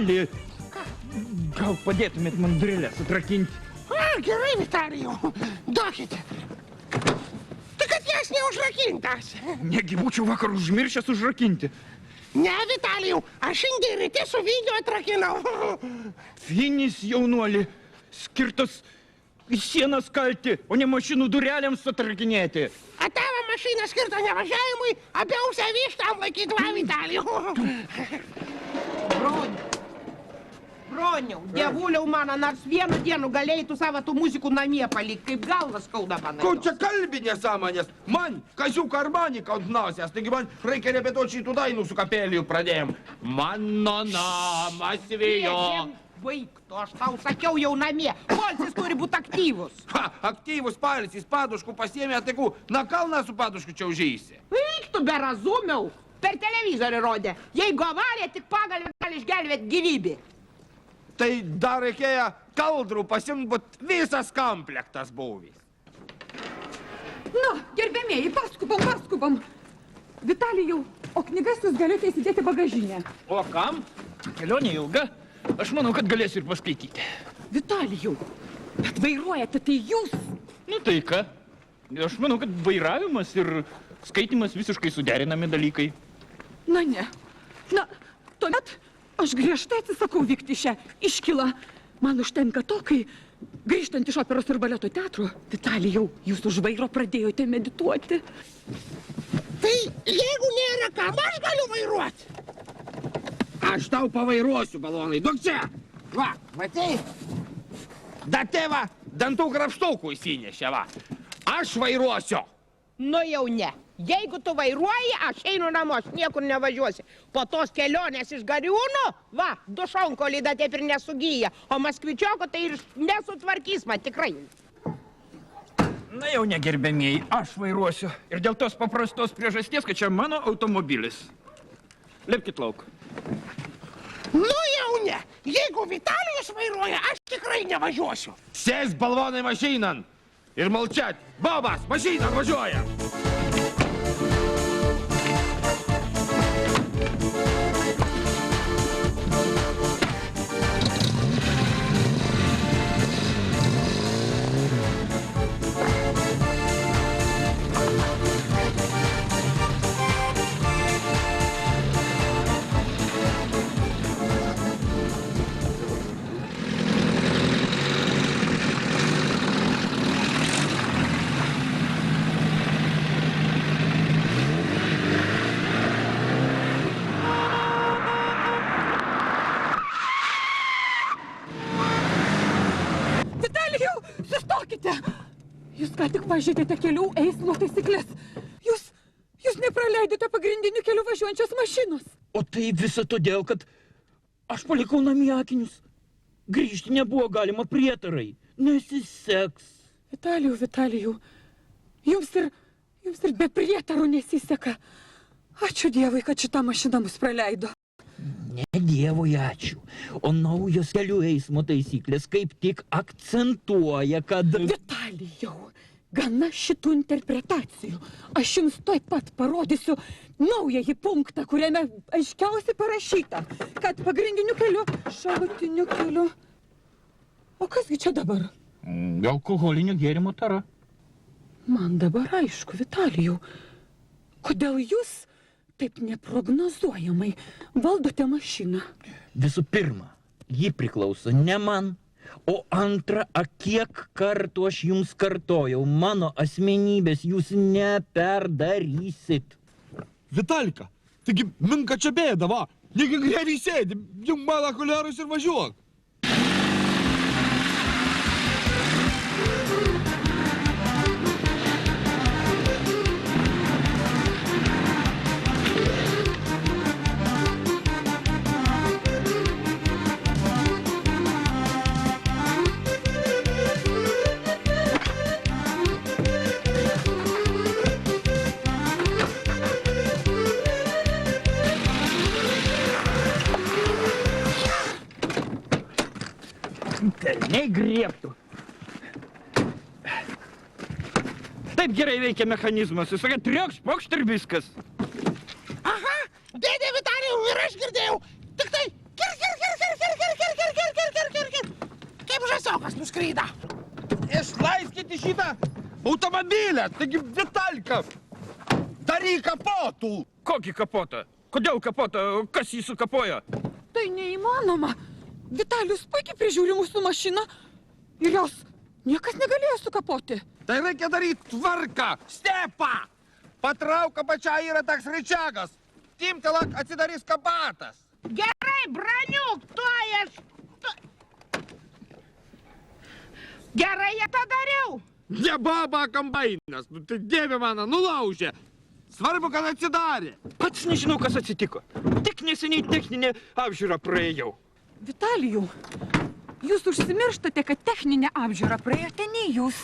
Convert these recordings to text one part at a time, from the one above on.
Vitali, gal padėtumėt man dureles atrakinti? Gerai, Vitalijau, duokit. Tai kad jas neužrakintas. Negi būčiau vakar užmiršęs užrakinti. Ne, Vitalijau, aš šiandien ryte su Vyniu atrakinau. Vynis, jaunuoli, skirtas į sienas kalti, o ne mašinų durelėms atrakinėti. A tavo mašina skirta nevažiavimui, abiausia vištam laikyt, va, Vitalijau. Broniau, dievuliau mano, nors vieną dieną galėjai tu savo tų muzikų namie palik, kaip galvas skauda man. Kau čia kalbi nesąmonės? Man, kaziuk armanika ant nosies, taigi man reikia repetuoti šitų dainų su kapelijų pradėjom. Mano namas vėjo. Baigtų, aš tau sakiau jau namie, polsis turi būti aktyvus. Ha, aktyvus palsis, paduškų pasiėmė, tai ku, na kalną su padušku čia užeisi. Baigtų, berazumiau, per televizorių rodė, jeigu avarija tik pagalvė gali išgelbėti gyvybį. Tai dar reikėjo kaldrų pasimt, bet visas komplektas buvęs. Na, gerbėmieji, paskubam. Vitalijau, o knygas jūs galite įsidėti bagažinę. O kam? Kelionė ilga. Aš manau, kad galėsiu ir paskaityti. Vitalijau, bet vairuojate tai jūs. Nu tai ką? Aš manau, kad vairavimas ir skaitimas visiškai suderinami dalykai. Na ne. Na, tuomet aš griežtai atsisakau vykti šią iškilą. Man užtenka to, kai grįžtant iš operos ir baleto teatro, Vitalijau, jūs už vairo pradėjote medituoti. Tai jeigu nėra kam, aš galiu vairuoti. Aš tau pavairuosiu, balonai, duok čia. Va, matai? Da tėva dantų krapštukų įsinešė, va. Aš vairuosiu. Nu jau ne. Jeigu tu vairuoji, aš einu namo, aš niekur nevažiuosi. Po tos kelionės iš Gariūno, va, dušonkolį da taip ir nesugyja. O Maskvičioko tai ir nesutvarkys man, tikrai. Na jau negerbėmieji, aš vairuosiu. Ir dėl tos paprastos priežasties, kad čia mano automobilis. Lipkit lauk. Nu jau ne. Jeigu Vitalijus vairuoja, aš tikrai nevažiuosiu. Sės balvonai mašinan ir malčiat. Bobas, mašina važiuoja. Jūs ką tik pažeidėte kelių eismo taisyklės. Jūs nepraleidote pagrindiniu keliu važiuojančios mašinos. O tai visa todėl, kad aš palikau namie akinius. Grįžti nebuvo galima, prietarai. Nesiseks. Vitalijau, jums ir be prietarų nesiseka. Ačiū Dievui, kad šitą mašiną mus praleido. Ne Dievui ačiū, o naujos kelių eismo taisyklės kaip tik akcentuoja, kad... Vitalijau, gana šitų interpretacijų. Aš jums tuoj pat parodysiu naująjį punktą, kuriame aiškiausiai parašyta, kad pagrindiniu keliu, šalutiniu keliu... O kasgi čia dabar? Alkoholinio gėrimo tara. Man dabar aišku, Vitalijau, kodėl jūs taip neprognozuojamai valdote mašiną? Visų pirma, ji priklauso ne man, o antra, kiek kartų aš jums kartojau, mano asmenybės jūs neperdarysit. Vitalika, taigi minka čia bėda, va. Negi grėvį sėdi, jung mano okuliarus ir važiuok. Nei griebtų. Taip gerai veikia mechanizmas. Jis sakė, triokšt, pokšt ir viskas. Aha, dėdė Vitalijau, ir aš girdėjau. Tik tai, kir. išlaiskyti šitą automobilę. Taigi, Vitalka, daryk kapotų. Kokį kapotą? Kodėl kapotą? Kas jį sukapojo? Tai neįmanoma. Vitalijus puikiai prižiūri mūsų mašiną ir jos niekas negalėjo sukapoti. Tai reikia daryti tvarką. Stepa! Patrauk apačią yra toks raičiagas. Timtelak atsidarys kabatas. Gerai, braniuk, tuoj aš... Gerai, jie tą dariau. Ne baba kombainas, nu tai dieve mano, nulaužė. Svarbu, kad atsidarė. Pats nežinau, kas atsitiko. Tik neseniai techninę apžiūrą praėjau. Vitalijau, jūs užsimirštate, kad techninę apžiūrą praėjote ne jūs,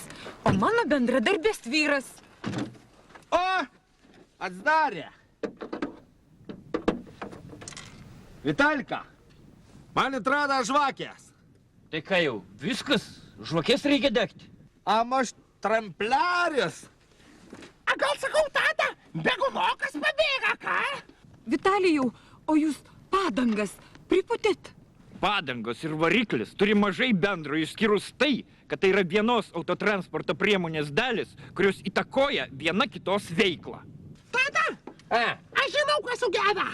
o mano bendradarbės vyras. O, atsidarė. Vitalka, man atrado žvakės. Tai ką jau, viskas? Žvakės reikia degti. A, aš trampliaris. A gal sakau, tata, begunokas pabėga, ką? Vitalijau, o jūs padangas pripūtėt? Padangos ir variklis turi mažai bendro, išskyrus tai, kad tai yra vienos autotransporto priemonės dalis, kurios įtakoja viena kitos veiklą. Tata, aš žinau, kas sugeda.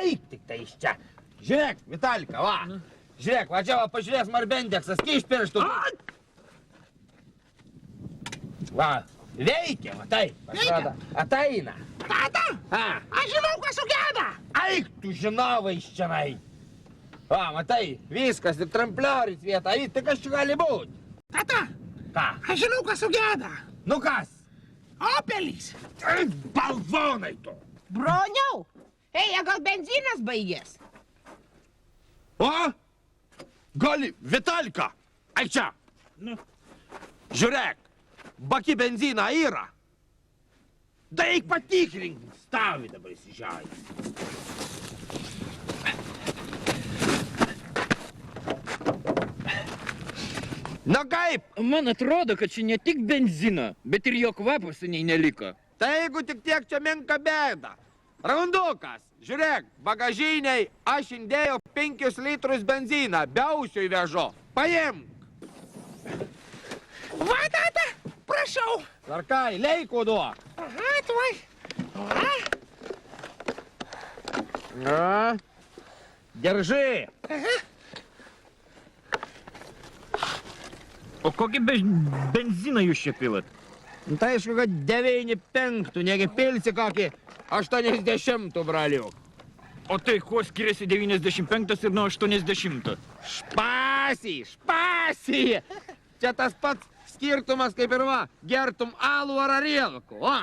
Eik tik tai iš čia. Žiūrėk, Vitalka, va. Žiūrėk, va čia va pažiūrės Marbendeksas, kiš pirštų. Va, veikia, va taip, pasirodo, ateina. Tata, aš žinau, kas sugeda. Eik, tu žinovai iš čianai. Va, matai, viskas, ir tramplioris vieta, tai kas čia gali būti? Tata, Ką? aš žinau, kas sugeda. Nu kas? Opelis. Balvonai tu. Broniau, gal benzinas baigės? O? Gali, Vitalka, eik čia. Nu. Žiūrėk, baki benziną yra. Da eik patikrink, stavi dabar įsižiai. Na kaip? Man atrodo, kad čia ne tik benzino, bet ir jo kvapo seniai neliko. Tai jeigu tik tiek čia menka bėda. Raundukas, žiūrėk, bagažiniai aš indėjau 5 litrus benziną, biausiui vežu. Paimk. Va, tata, prašau. Tvarkai, leikų duok. Aha, tuoj. Na, держи. O kokį benziną jūs čia pilat? Nu, tai aišku, kad 9,5, negi pilsi kokį 80, braliuk. O tai kuo skiriasi 95 ir nuo 80? Špasi! Čia tas pats skirtumas kaip ir va, gertum alų ar arielku, o?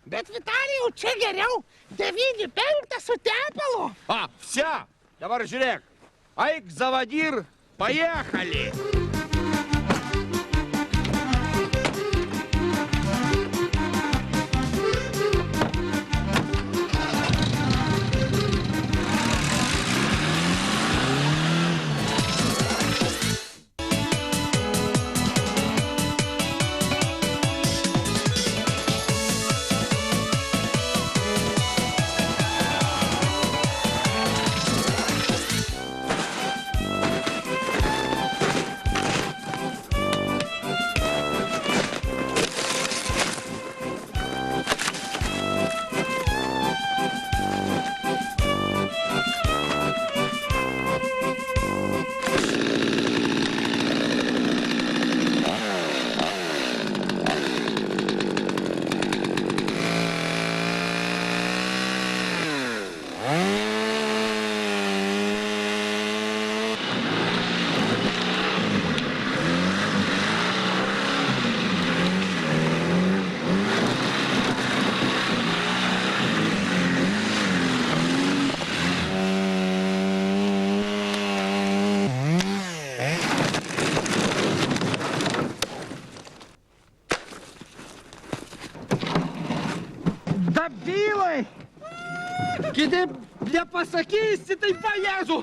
Bet Vitalijau, čia geriau 9,5 su tepalu. A, vsia, dabar žiūrėk, eik zavadir, pajechali. Dabilai! Kitaip nepasakysi, tai pajėzu!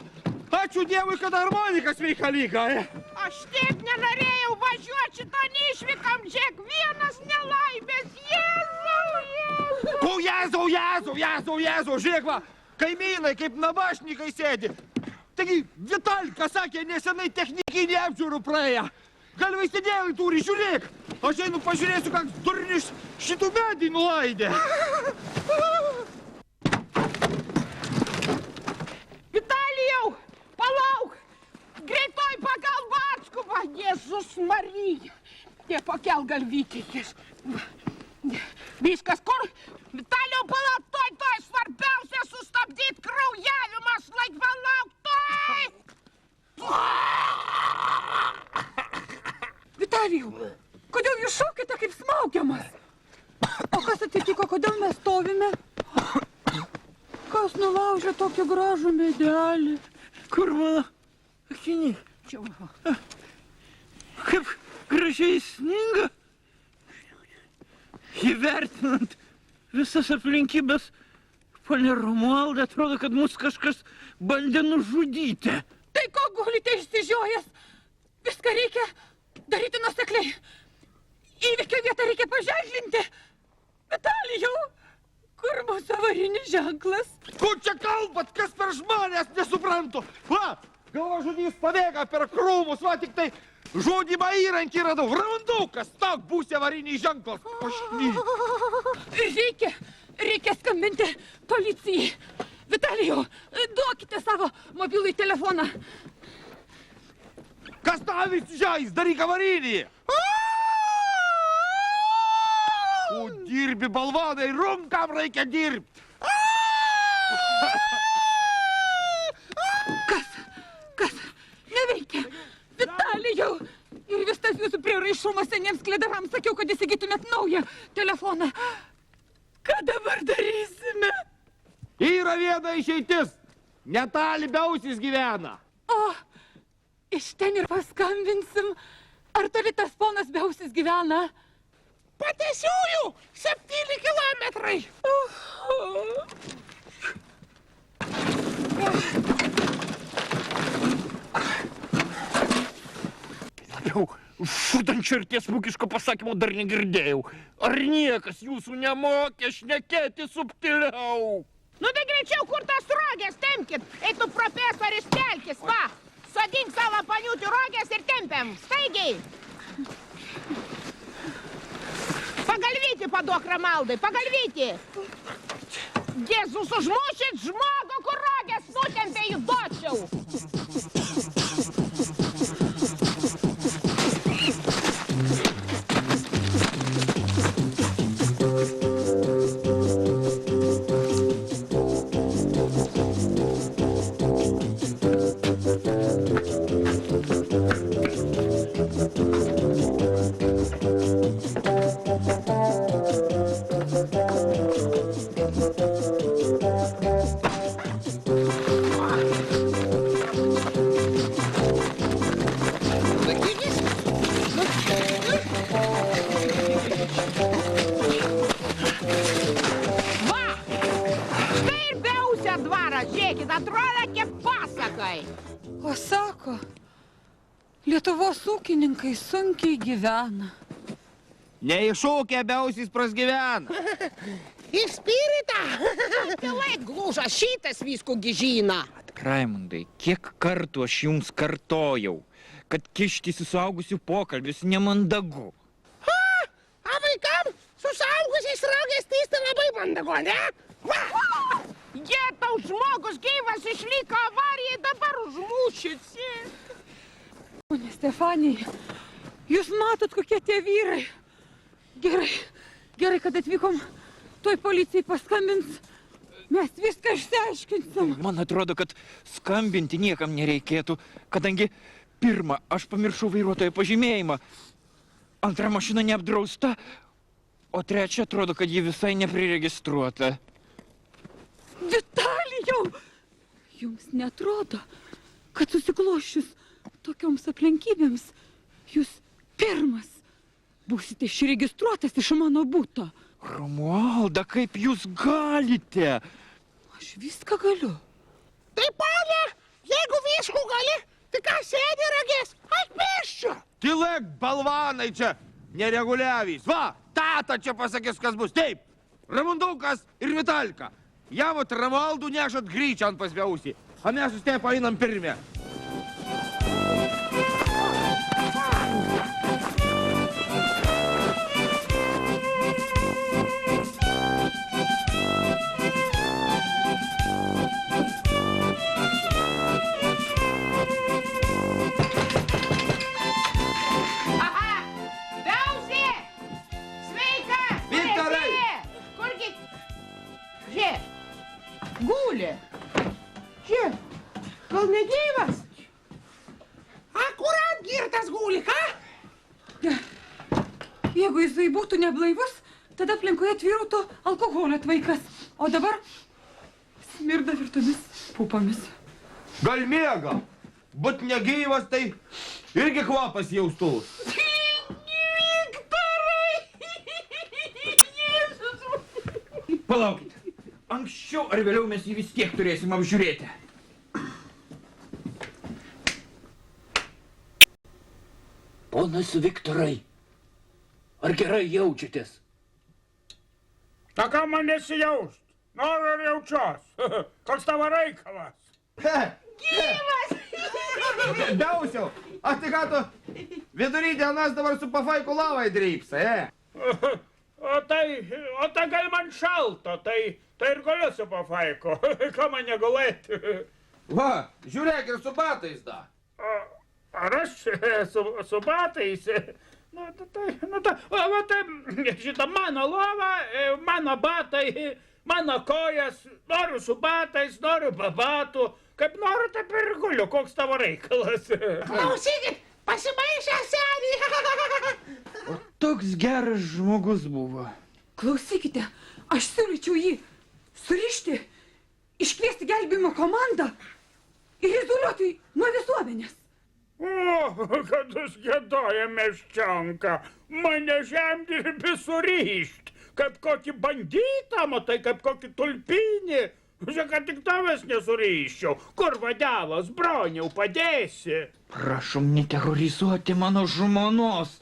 Ačiū Dievui, kad harmonika sveikalyga. Aš taip nenorėjau važiuoti šitą neišvykam, žiek, vienas nelaimės, Jėzau, žiūrėk va, kaimynai kaip nabašnikai sėdi. Taigi, Vitalka sakė, nesenai technikinį apžiūrų praėję. galvai sėdėjai turi, žiūrėk. Aš einu pažiūrėsiu, koks durnius šitų medį nulaidė. Vitalijau, palauk! Greitoj pagalba atskuba! Jėzus Marija! Tie pakel galvytės. Viskas kur? Vitalijau, palauk, toj, svarbiausia sustabdyti kraujavimas, laik palauk, toj! Vitalijau, kodėl jūs šaukite kaip smaugiamas? O kas atsitiko, kodėl mes stovime? Kas nulaužė tokį gražų medelį? Kur mano akiniai? Kaip gražiai sninga. Įvertinant visas aplinkybės, ponia Romualda, atrodo, kad mus kažkas bandė nužudyti. Tai ko gulite išsižiojęs? Viską reikia daryti nuosekliai. Įvykio vietą reikia paženklinti. Vitalijau, kur mūsų avarinis ženklas? Kur čia kalbat, kas per žmonės, nesuprantu. Va, galvažudys pabėga per krūmus, va, tik tai žudymą įrankį radau. Ramandukas, tak būsi avarinis ženklas. Reikia skambinti policijai. Vitalijau, duokite savo mobilųjį telefoną. Kas tavis žais, daryk avarinį. O dirbi balvanai, rumkam reikia dirbti. Kas? Neveikia. Vitalijau. Ir vis tas jūsų prieraišumas seniems kledarams. Sakiau, kad įsigytumėt naują telefoną. Ką dabar darysime? Yra viena išeitis. Netoli Biausis gyvena. O, iš ten ir paskambinsim. Ar toli tas ponas Biausis gyvena? Patesiųjų 7 kilometrai. Labiau, šudančio ir tiesmukiško pasakymo dar negirdėjau. Ar niekas jūsų nemokė šnekėti subtiliau? Nu tai greičiau, kur tas rogės, tempkit. Eitų profesorius Pelkis, va. Sodink savo paniutį rogės ir tempiam. Staigiai. Pagalvyti paduok Ramaldai, pagalvyti. Jėzus, užmušit žmogų, kur rogės nutempė, jį duočiau. O sako, Lietuvos ūkininkai sunkiai gyvena. Neiššūkė Biausis prasgyvena. Įspirita. Pilai glūža, šitas visko gižina. Raimundai, kiek kartų aš jums kartojau, kad kištis į suaugusių pokalbius nemandagu. A vaikam su suaugusiais rogės tįsti labai mandagu, ne? Jie tau žmogus gyvas išliko avarijai, dabar užmušit. Ponia Stefanija, jūs matot, kokie tie vyrai. Gerai, kad atvykom. Tuoj policijai paskambins. Mes viską išsiaiškinsim. Man atrodo, kad skambinti niekam nereikėtų, kadangi pirmą, aš pamiršau vairuotojo pažymėjimą. Antra, mašina neapdrausta, o trečia, atrodo, kad ji visai nepriregistruota. Vitalijau, jums netrodo, kad susiklošius tokioms aplinkybėms jūs pirmas būsite išregistruotas iš mano buto? Romualda, kaip jūs galite? Aš viską galiu. Tai ponia, jeigu viskų gali, tai ką sėdi rogės? Aš pėsčiu. Tylėk, balvanai čia nereguliavys. Va, tata čia pasakys, kas bus. Taip, Ramundukas ir Vitalka. Jam vat Romualdų nešat gryčią ant pas Biausį. A mes su Stefa einam pirmie. Jeigu jisai būtų neblaivus, tada aplinkoje tvyrautų alkoholio tvaikas. O dabar smirda virtomis pupomis. Gal miega? Būt negyvas, tai irgi kvapas jaustus. Palaukit. Anksčiau ar vėliau mes jį vis tiek turėsim apžiūrėti. Ponas Viktorai, ar gerai jaučiatės? Ta ką man nesijaust? Noriu ir jaučiuos. Koks tavo reikalas? Dausiau, aš tai ką tu vidury dienas dabar su pafaiku lavai dreipsa, O tai gal man šalta, tai ir galiu su pafaiku. Ką man negulėti? Va, žiūrėk ir su batais da. Ar aš su batais? Šitą mano lova, mano batai, mano kojas, noriu su batais, noriu be batų. Kaip noriu, taip ir guliu, koks tavo reikalas. Klausykit, pasimaišę senį. O toks geras žmogus buvo. Klausykite, aš siūlyčiau jį surišti, iškviesti gelbėjimo komandą ir izoliuoti nuo visuomenės. O, kad užgėdoja meščionka, mane žemdirbį surišt, kaip kokį bandytą, matai, kaip kokį tulpinį. Žiūrėk, kad tik tavęs nesuriščiau. Kur vadėlas, broniau, padėsi? Prašom neterrorizuoti mano žmonos.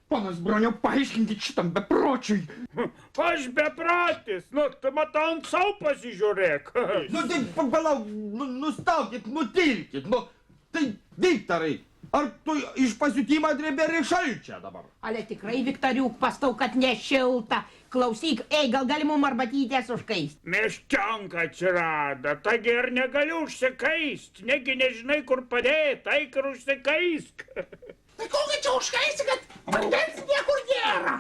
Ponas Broniau, paaiškinkit šitam bepročiui. Aš bepratis, tu matau ant savo pasižiūrėk. Nu tai palauk, nustaukit, nutilkit, tai Viktorai, ar tu iš pasiutimą drebėri šalčia dabar? Ale tikrai, Viktoriuk, pastau, kad nešilta. Klausyk, gal gali mum arbatytės užkaist? Meščionka atsirado, taigi ir negaliu užsikaist, negi nežinai, kur padėt, eik ir užsikaisk. Tai kokį čia užkaisi, kad vandens niekur nėra?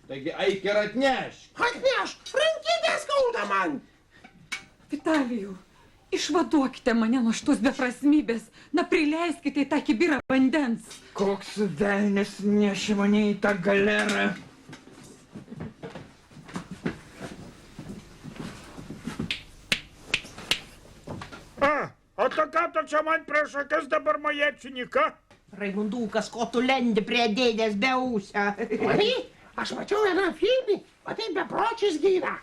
Taigi eik ir atnešk. Atneš, rankytė skauda man. Vitalijau, išvaduokite mane nuo šitos beprasmybės. Na, prileiskite į tą kibirą vandens. Koks velnis nešė mane į tą galerą. O to ką tu čia man prieš akis dabar maječiniką? Raimundukas, ko tu lendi prie dėdės be ūsio? Matai, aš mačiau vieną filmį, o tai bepročius gyvena.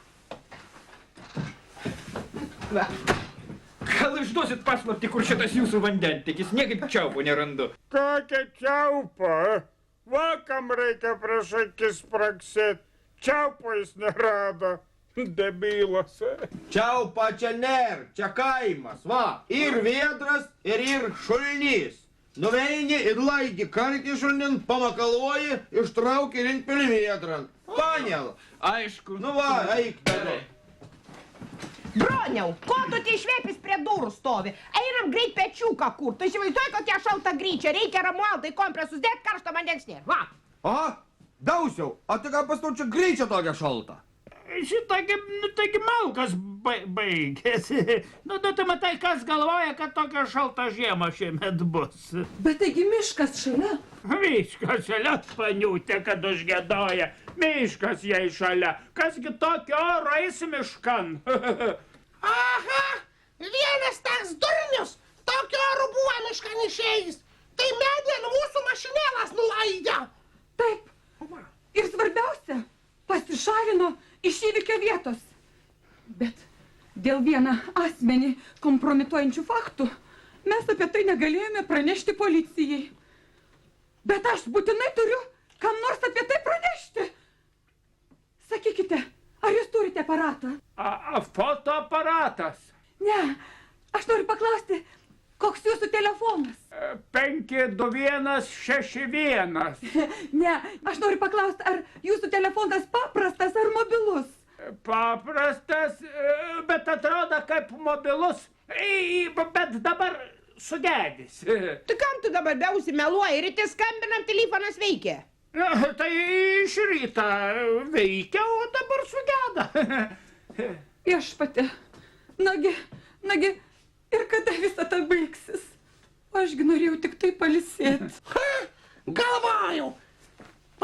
Gal išduosit paslaptį, kur šitas jūsų vandentekis? Niekaip čiaupo nerandu. Kokia čiaupa? Va, kam reikia prieš akis praksėt. Čiaupo jis nerado. Debilas. Čiaupa čia ner, čia kaimas, va. Ir viedras, ir šulnys. Nuveini ir laigi kartį šulnin, pamakaluoji, ištrauki ir inpili viedran. Panel. Aišku. Nu va, eik tada. Broniau, ko tu tie išvėpis prie durų stovi? Einam greit pečiuką kur. Tu įsivaizduoji, kokia šalta gryčia. Reikia ramualtai kompresus dėt, karšto vandens nėra. Va. A, Dausiau, o tai ką pastau čia greičia tokia šalta? Taigi malkas baigėsi. Tu matai, kas galvoja, kad tokia šalta žiema šiemet bus. Bet taigi miškas šalia. Miškas šalia, paniutė, kad užgėdoja. Miškas jai šalia. Kasgi tokio oro eisi miškan? Aha, vienas tas durnius, tokio oro buvo miškan išėjęs. Tai medien mūsų mašinėlas nulaidė. Taip. Ir svarbiausia, pasišalino iš įvykio vietos. Bet dėl vieną asmenį kompromituojančių faktų mes apie tai negalėjome pranešti policijai. Bet aš būtinai turiu kam nors apie tai pranešti. Sakykite, ar jūs turite aparatą? Fotoaparatas. Ne, aš noriu paklausti, koks jūsų telefonas? 52161. Ne, aš noriu paklausti, ar jūsų telefonas paprastas ar mobilus? Paprastas, bet atrodo kaip mobilus, bet dabar sugedys. Tai kam tu dabar beusimeluoji? Ryte skambinam, telefonas veikia. Tai iš ryto veikia, o dabar sugeda. Viešpatie, nagi, ir kada visą tą baigsis? Ašgi norėjau tik tai palisėti. Galvojau,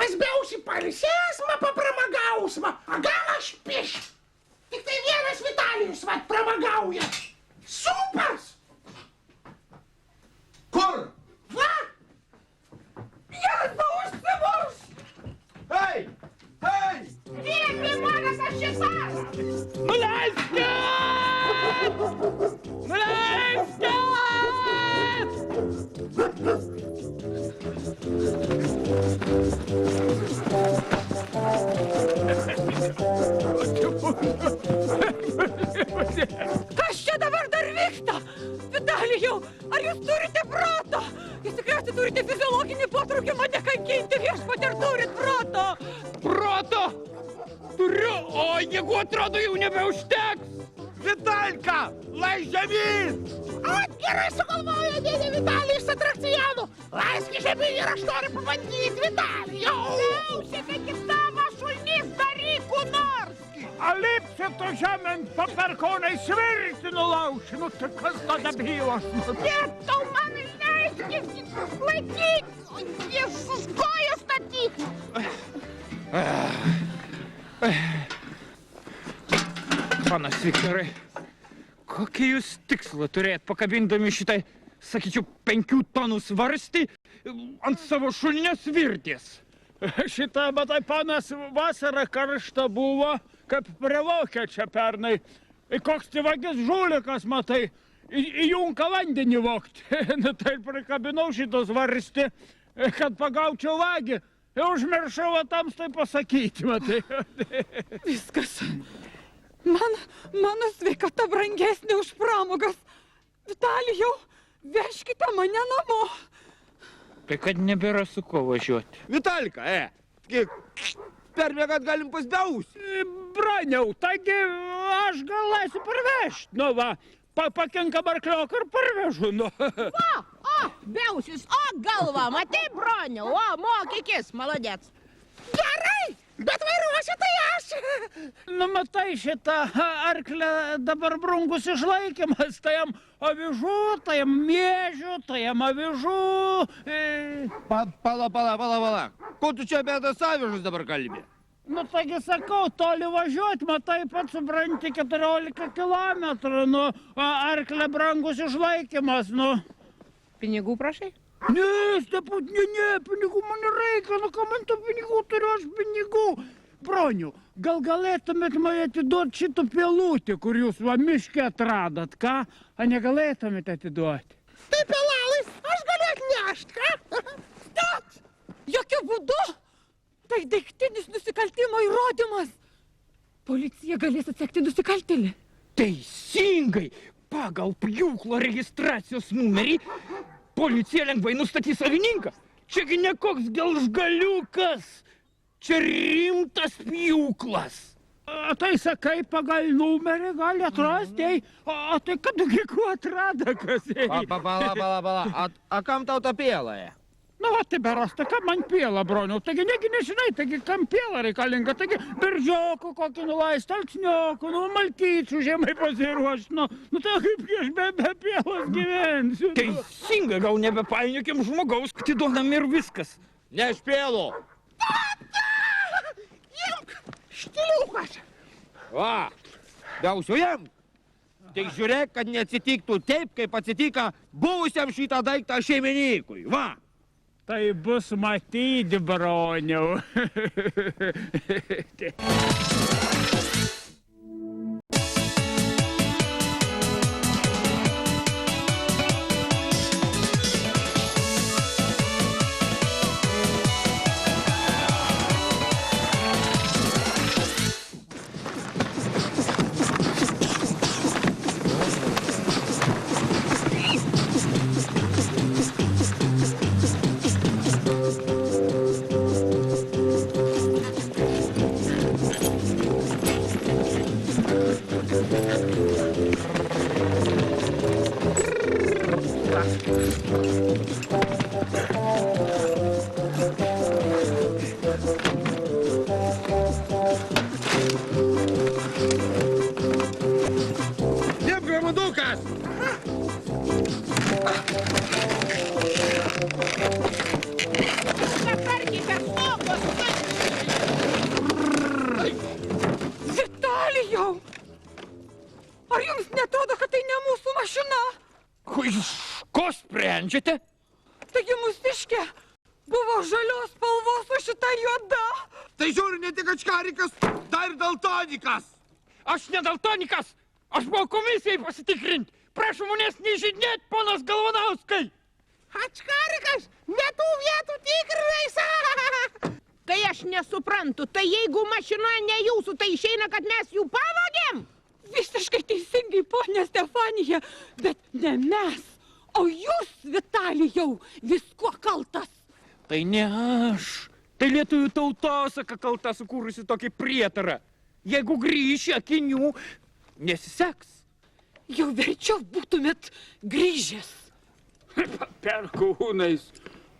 Pasbiausi pailsės, ma papramagaus, ma. A gal aš piš. Tik tai vienas Vitalijus, va, pramagauja. Supers! Kur? Va! Jėzau, užsimuš! Hei! Hei! Vyras, žmonas, aš šitas! Nuleiskit! Nuleiskit! Kas čia dabar dar vyksta? Vitalijau, ar jūs turite proto? Jūs tikriausiai turite fiziologinį potraukimą nekankinti viešpatį, ar turit proto? Proto! Turiu, o jėgų atrodo jau nebeužteks! Vitalka, lai žemyn! Ot, gerai sugalvojo dėdė Vitalijus atrakcionų. Laiski žemyn ir aš noriu pabandyti Vitalijau. Klausykit, tik tavo šulnys daryk ku nors! A lipsi tu žemėn paperkonai svirti nulauši, nu tai kas tada bylos? Net tau man leiskis, laikyk! Jėzus, kojų statyk! Panas Viktorai, kokį jūs tikslą turėjot pakabindami šitai, sakyčiau, 5 tonų svarstį ant savo šulinės virties? Šitą, matai, panas, vasara karšta buvo, kaip prie Vokiečio pernai. Koks tai vagis žulikas, matai, įjunka vandenį vokti. Nu, tai prikabinau šitą svarstį, kad pagaučiau vagį. Ir užmiršau tamstai pasakyti, matai. Viskas. Mano sveikata brangesnė už pramogas. Vitalijau, veškite mane namo. Tai kad nebėra su ko važiuoti. Vitalka, perbėgat galim pasbiausi. Braniau, taigi aš galėsiu parvežti. Nu va, pakinka barklioką ir parvežu. Nu. Biausis, o galva, matai, broniau, o mokykis, maladėts. Gerai, bet vairuosiu tai aš. Nu, matai, šitą arklę dabar brungus išlaikymas, tai jam avižų, tai jam miežių, tai jam avižų. Pala. Ko tu čia apie tas avižus dabar kalbė? Nu, taigi sakau, toli važiuoti, matai, pats supranti, 14 kilometrų, nu, arklė brangus išlaikymas, nu. Pinigų prašai? Ne, steput, ne, pinigų man nereikia, nu, ką man tų pinigų turiu, aš pinigų. Bronių, gal galėtumėt man atiduoti šitą pelutį, kur jūs va miške atradot, ką? A negalėtumėt atiduoti? Tai pelalai, aš galiu atnešt, ką? Stat! Jokiu būdu! Tai daiktinis nusikaltimo įrodymas. Policija galės atsekti nusikaltėlį. Teisingai! Pagal pjūklo registracijos numerį policija lengvai nustatys savininką. Čiagi ne koks gelžgaliukas. Čia rimtas pjūklas. Tai sakai, pagal numerį gali atrasti, o tai kadagi kuo atrado, kas ei? Pala. A kam tau ta pėla? Nu, va, tai berasta, kam man pėla, broniau, taigi negi nežinai, taigi kam pėla reikalinga, taigi beržiokų kokį nulaist, alksniokų, nu, malkyčių žemai pasiruošt, nu, tai kaip aš be pėlos gyvensiu. Teisingai, gal nebepainiokim žmogaus, atiduodam ir viskas. Ne iš pėlo. Imk, štiliukas. Va, biausiu jam. Tik žiūrėk, kad neatsitiktų taip, kaip atsitika buvusiam šitą daiktą šeimininkui, va. Tai bus matyti, broniau. Nekarkite stogą, Vitalijau! Ar jums netrodo, kad tai ne mūsų mašina? Iš ko sprendžiate? Taigi mūsiškė buvo žalios spalvos, o šita juoda. Tai žiūri ne tik ačkarikas, dar ir daltonikas. Aš ne daltonikas, aš buvau komisijai pasitikrinti. Prašau manęs nežydinėti, ponas Galvanauskai. Ačkarikas, ne tų vietų tikrinais. Tai aš nesuprantu, tai jeigu mašina ne jūsų, tai išeina, kad mes jų pavogėm? Visiškai teisingai, ponia Stefanija, bet ne mes, o jūs, Vitalijau, viskuo kaltas. Tai ne aš. Tai lietuvių tautosaka kalta sukūrusi tokį prietarą. Jeigu grįši, akinių nesiseks. Jau verčiau būtumėt grįžęs. Perkūnais.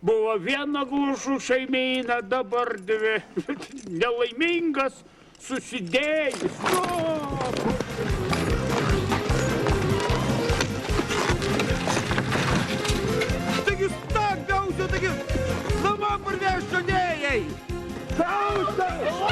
Buvo viena glušų šeimyna, dabar dvi. Nelaimingas susidėjus. Taigi stak, gausiu, taigi namam parveš čionėjai. Gausiu!